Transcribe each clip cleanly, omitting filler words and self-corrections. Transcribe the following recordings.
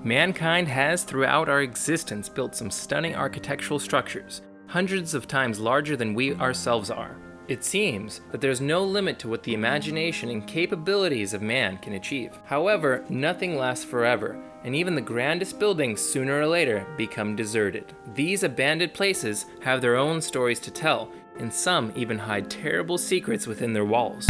Mankind has throughout our existence built some stunning architectural structures, hundreds of times larger than we ourselves are. It seems that there's no limit to what the imagination and capabilities of man can achieve. However, nothing lasts forever, and even the grandest buildings sooner or later become deserted. These abandoned places have their own stories to tell, and some even hide terrible secrets within their walls.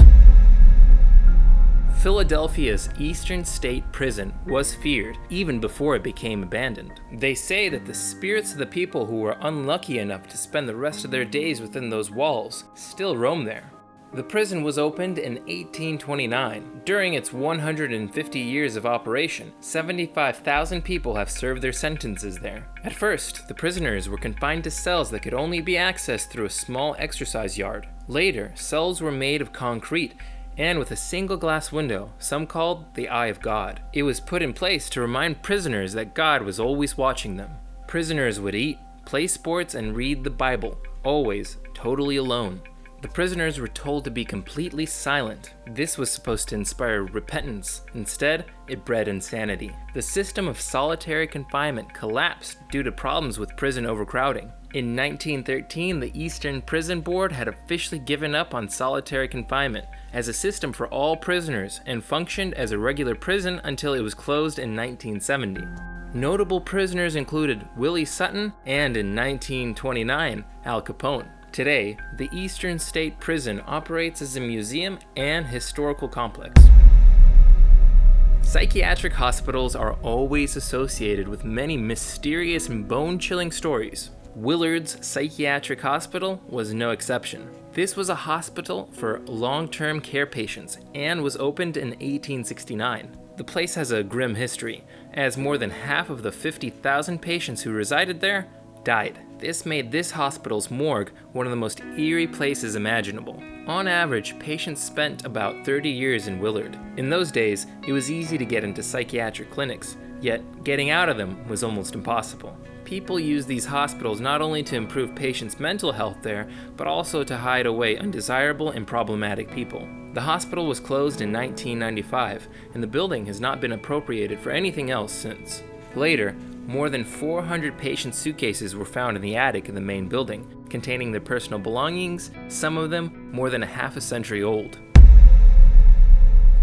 Philadelphia's Eastern State Prison was feared even before it became abandoned. They say that the spirits of the people who were unlucky enough to spend the rest of their days within those walls still roam there. The prison was opened in 1829. During its 150 years of operation, 75,000 people have served their sentences there. At first, the prisoners were confined to cells that could only be accessed through a small exercise yard. Later, cells were made of concrete and with a single glass window, some called the Eye of God. It was put in place to remind prisoners that God was always watching them. Prisoners would eat, play sports, and read the Bible, always totally alone. The prisoners were told to be completely silent. This was supposed to inspire repentance. Instead, it bred insanity. The system of solitary confinement collapsed due to problems with prison overcrowding. In 1913, the Eastern Prison Board had officially given up on solitary confinement as a system for all prisoners and functioned as a regular prison until it was closed in 1970. Notable prisoners included Willie Sutton and, in 1929, Al Capone. Today, the Eastern State Prison operates as a museum and historical complex. Psychiatric hospitals are always associated with many mysterious and bone-chilling stories. Willards Psychiatric Hospital was no exception. This was a hospital for long-term care patients and was opened in 1869. The place has a grim history, as more than half of the 50,000 patients who resided there died. This made this hospital's morgue one of the most eerie places imaginable. On average, patients spent about 30 years in Willard. In those days, it was easy to get into psychiatric clinics, yet getting out of them was almost impossible. People used these hospitals not only to improve patients' mental health there, but also to hide away undesirable and problematic people. The hospital was closed in 1995, and the building has not been appropriated for anything else since. Later, more than 400 patient suitcases were found in the attic of the main building, containing their personal belongings, some of them more than a half a century old.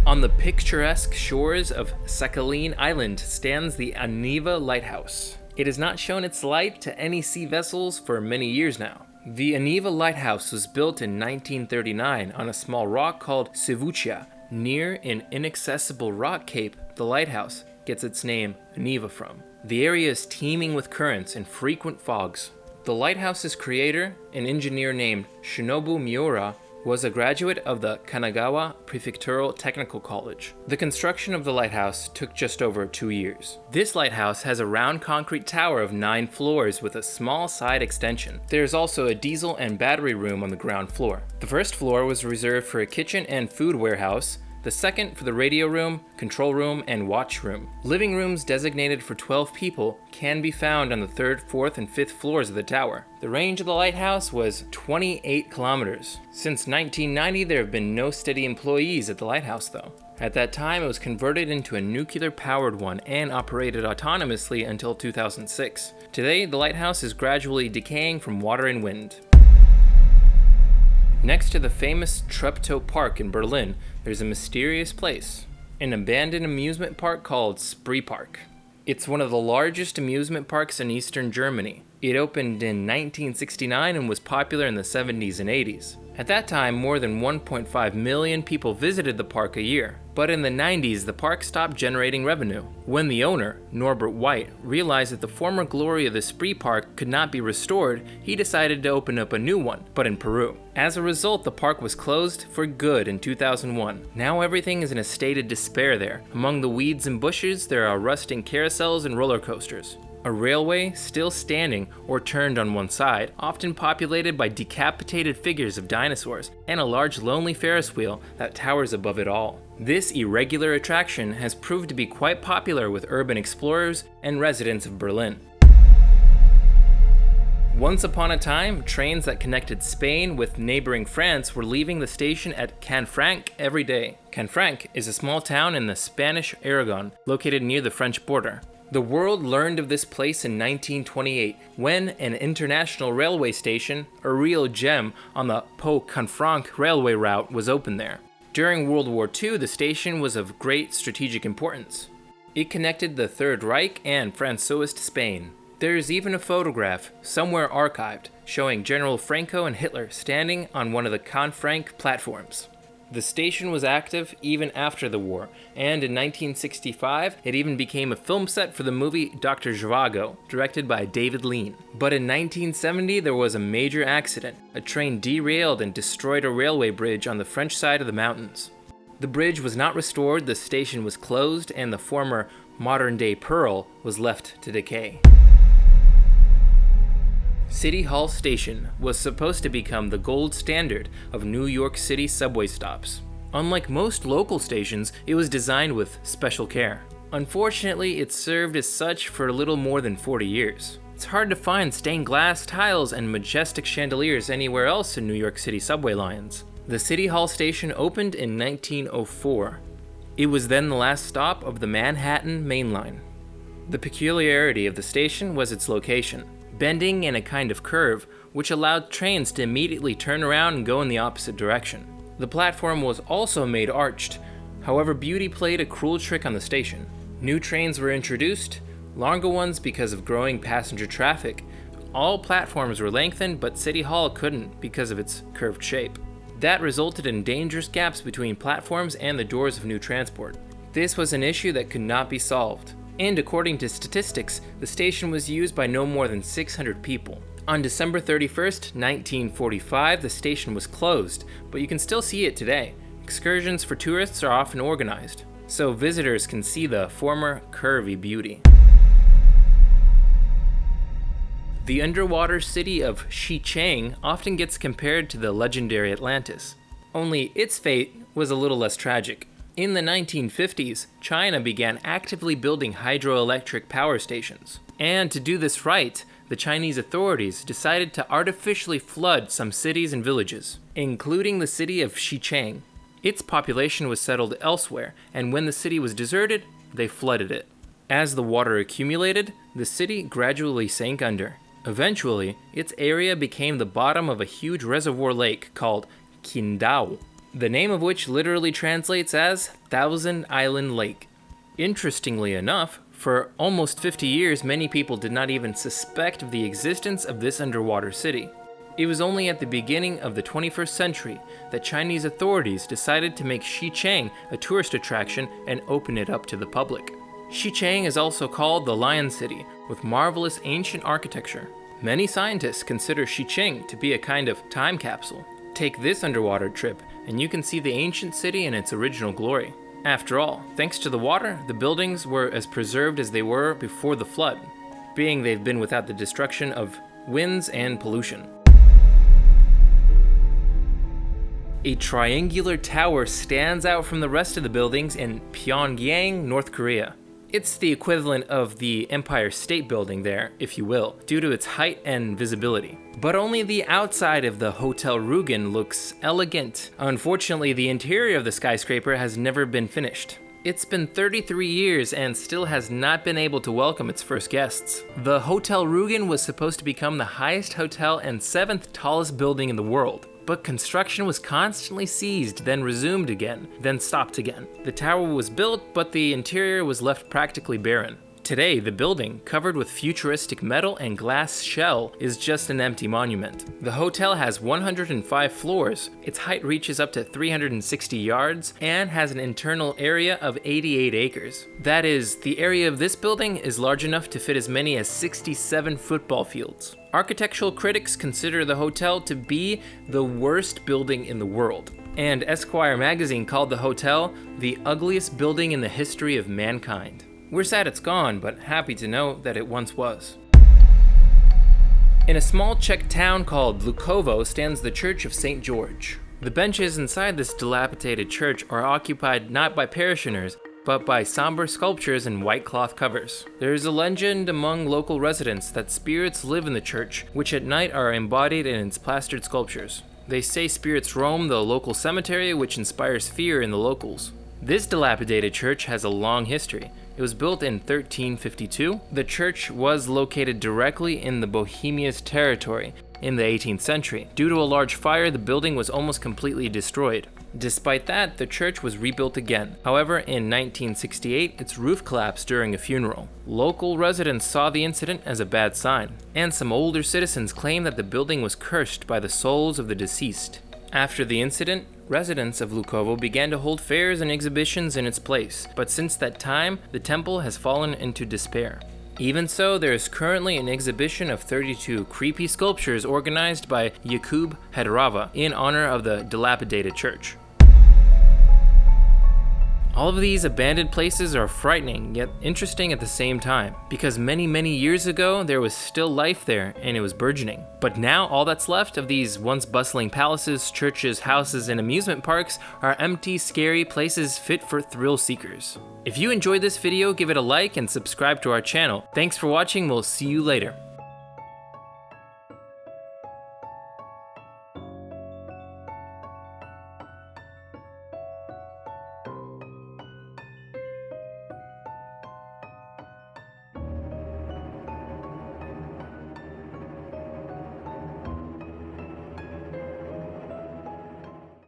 On the picturesque shores of Sakhalin Island stands the Neva Lighthouse. It has not shown its light to any sea vessels for many years now. The Neva Lighthouse was built in 1939 on a small rock called Sivucha. Near an inaccessible rock cape, the lighthouse gets its name Neva from. The area is teeming with currents and frequent fogs. The lighthouse's creator, an engineer named Shinobu Miura, was a graduate of the Kanagawa Prefectural Technical College. The construction of the lighthouse took just over 2 years. This lighthouse has a round concrete tower of 9 floors with a small side extension. There is also a diesel and battery room on the ground floor. The first floor was reserved for a kitchen and food warehouse, the second for the radio room, control room, and watch room. Living rooms designated for 12 people can be found on the 3rd, 4th, and 5th floors of the tower. The range of the lighthouse was 28 kilometers. Since 1990, there have been no steady employees at the lighthouse though. At that time, it was converted into a nuclear-powered one and operated autonomously until 2006. Today, the lighthouse is gradually decaying from water and wind. Next to the famous Treptow Park in Berlin, there's a mysterious place, an abandoned amusement park called Spree Park. It's one of the largest amusement parks in eastern Germany. It opened in 1969 and was popular in the 70s and 80s. At that time, more than 1.5 million people visited the park a year. But in the 90s, the park stopped generating revenue. When the owner, Norbert White, realized that the former glory of the Spree Park could not be restored, he decided to open up a new one, but in Peru. As a result, the park was closed for good in 2001. Now everything is in a state of despair there. Among the weeds and bushes, there are rusting carousels and roller coasters. A railway still standing or turned on one side, often populated by decapitated figures of dinosaurs, and a large lonely Ferris wheel that towers above it all. This irregular attraction has proved to be quite popular with urban explorers and residents of Berlin. Once upon a time, trains that connected Spain with neighboring France were leaving the station at Canfranc every day. Canfranc is a small town in the Spanish Aragon, located near the French border. The world learned of this place in 1928, when an international railway station, a real gem on the Pau-Canfranc railway route, was opened there. During World War II, the station was of great strategic importance. It connected the Third Reich and Francoist Spain. There is even a photograph, somewhere archived, showing General Franco and Hitler standing on one of the Canfranc platforms. The station was active even after the war, and in 1965, it even became a film set for the movie Dr. Zhivago, directed by David Lean. But in 1970, there was a major accident. A train derailed and destroyed a railway bridge on the French side of the mountains. The bridge was not restored, the station was closed, and the former modern-day Pearl was left to decay. City Hall Station was supposed to become the gold standard of New York City subway stops. Unlike most local stations, it was designed with special care. Unfortunately, it served as such for a little more than 40 years. It's hard to find stained glass tiles and majestic chandeliers anywhere else in New York City subway lines. The City Hall Station opened in 1904. It was then the last stop of the Manhattan Main Line. The peculiarity of the station was its location, bending in a kind of curve, which allowed trains to immediately turn around and go in the opposite direction. The platform was also made arched. However, beauty played a cruel trick on the station. New trains were introduced, longer ones because of growing passenger traffic. All platforms were lengthened, but City Hall couldn't because of its curved shape. That resulted in dangerous gaps between platforms and the doors of new transport. This was an issue that could not be solved. And according to statistics, the station was used by no more than 600 people. On December 31st, 1945, the station was closed, but you can still see it today. Excursions for tourists are often organized, so visitors can see the former curvy beauty. The underwater city of Xicheng often gets compared to the legendary Atlantis, only its fate was a little less tragic. In the 1950s, China began actively building hydroelectric power stations. And to do this right, the Chinese authorities decided to artificially flood some cities and villages, including the city of Xicheng. Its population was settled elsewhere, and when the city was deserted, they flooded it. As the water accumulated, the city gradually sank under. Eventually, its area became the bottom of a huge reservoir lake called Qingdao, the name of which literally translates as Thousand Island Lake. Interestingly enough, for almost 50 years, many people did not even suspect of the existence of this underwater city. It was only at the beginning of the 21st century that Chinese authorities decided to make Xicheng a tourist attraction and open it up to the public. Xicheng is also called the Lion City, with marvelous ancient architecture. Many scientists consider Xicheng to be a kind of time capsule. Take this underwater trip, and you can see the ancient city in its original glory. After all, thanks to the water, the buildings were as preserved as they were before the flood, being they've been without the destruction of winds and pollution. A triangular tower stands out from the rest of the buildings in Pyongyang, North Korea. It's the equivalent of the Empire State Building there, if you will, due to its height and visibility. But only the outside of the Hotel Rugen looks elegant. Unfortunately, the interior of the skyscraper has never been finished. It's been 33 years and still has not been able to welcome its first guests. The Hotel Rugen was supposed to become the highest hotel and 7th tallest building in the world. But construction was constantly seized, then resumed again, then stopped again. The tower was built, but the interior was left practically barren. Today, the building, covered with futuristic metal and glass shell, is just an empty monument. The hotel has 105 floors, its height reaches up to 360 yards, and has an internal area of 88 acres. That is, the area of this building is large enough to fit as many as 67 football fields. Architectural critics consider the hotel to be the worst building in the world, and Esquire magazine called the hotel the ugliest building in the history of mankind. We're sad it's gone, but happy to know that it once was. In a small Czech town called Lukovo stands the Church of St. George. The benches inside this dilapidated church are occupied not by parishioners, but by somber sculptures and white cloth covers. There is a legend among local residents that spirits live in the church, which at night are embodied in its plastered sculptures. They say spirits roam the local cemetery, which inspires fear in the locals. This dilapidated church has a long history. It was built in 1352. The church was located directly in the Bohemia's territory in the 18th century. Due to a large fire, the building was almost completely destroyed. Despite that, the church was rebuilt again. However, in 1968, its roof collapsed during a funeral. Local residents saw the incident as a bad sign, and some older citizens claimed that the building was cursed by the souls of the deceased. After the incident, residents of Lukovo began to hold fairs and exhibitions in its place, but since that time, the temple has fallen into despair. Even so, there is currently an exhibition of 32 creepy sculptures organized by Jakub Hedrova in honor of the dilapidated church. All of these abandoned places are frightening, yet interesting at the same time, because many years ago there was still life there and it was burgeoning. But now all that's left of these once bustling palaces, churches, houses, and amusement parks are empty, scary places fit for thrill seekers. If you enjoyed this video, give it a like and subscribe to our channel. Thanks for watching, we'll see you later.